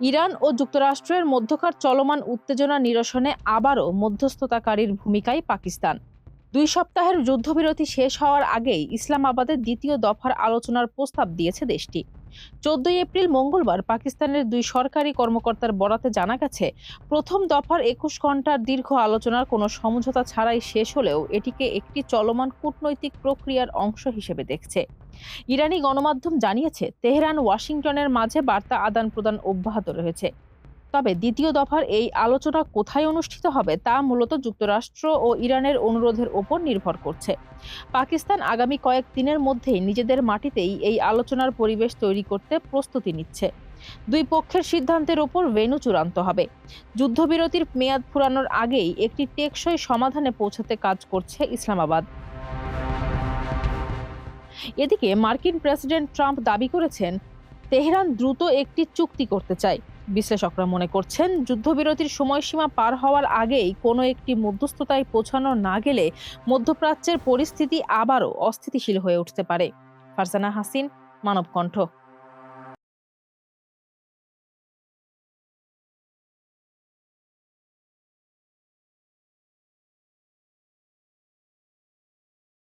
Iran ও যুক্তরাষ্ট্রের মধ্যকার চলমান উত্তেজনা নিরসনে আবারও মধ্যস্থতাকারীর ভূমিকায় পাকিস্তান। 2 সপ্তাহের যুদ্ধবিরতি শেষ হওয়ার আগেই ইসলামাবাদে দ্বিতীয় দফার আলোচনার প্রস্তাব দিয়েছে দেশটি। 14 এপ্রিল মঙ্গলবার পাকিস্তানের 2 সরকারি কর্মকর্তার বরাতে জানা গেছে, প্রথম দফার 21 ঘণ্টার দীর্ঘ আলোচনার কোনো সমঝোতা ছাড়াই শেষ হলেও এটিকে একটি চলমান কূটনৈতিক প্রক্রিয়ার অংশ হিসেবে দেখছে। ইরানি গণমাধ্যম জানিয়েছে, তেহরান ওয়াশিংটনের মাঝে বার্তা আদান প্রদান অব্যাহত রয়েছে। তবে দ্বিতীয় দফার এই আলোচনা কোথায় অনুষ্ঠিত হবে তা মূলত যুক্তরাষ্ট্র ও ইরানের অনুরোধের ওপর নির্ভর করছে। পাকিস্তান আগামী কয়েকদিনের মধ্যেই নিজেদের মাটিতেই এই আলোচনার পরিবেশ তৈরি করতে প্রস্তুতি নিচ্ছে। দুই পক্ষের সিদ্ধান্তের ওপর ভেন্যু চূড়ান্ত হবে। যুদ্ধবিরতির মেয়াদ ফুরানোর আগেই একটি টেকসই সমাধানে পৌঁছাতে কাজ করছে ইসলামাবাদ। এদিকে মার্কিন প্রেসিডেন্ট ট্রাম্প দাবি করেছেন, তেহরান দ্রুত একটি চুক্তি করতে চায়। বিশ্লেষকরা মনে করছেন, যুদ্ধবিরতির সময়সীমা পার হওয়ার আগেই কোনো একটি মধ্যস্থতায় পৌঁছানো না গেলে মধ্যপ্রাচ্যের পরিস্থিতি আবারও অস্থিতিশীল হয়ে উঠতে পারে। ফারজানা হাসিন, মানবকণ্ঠ।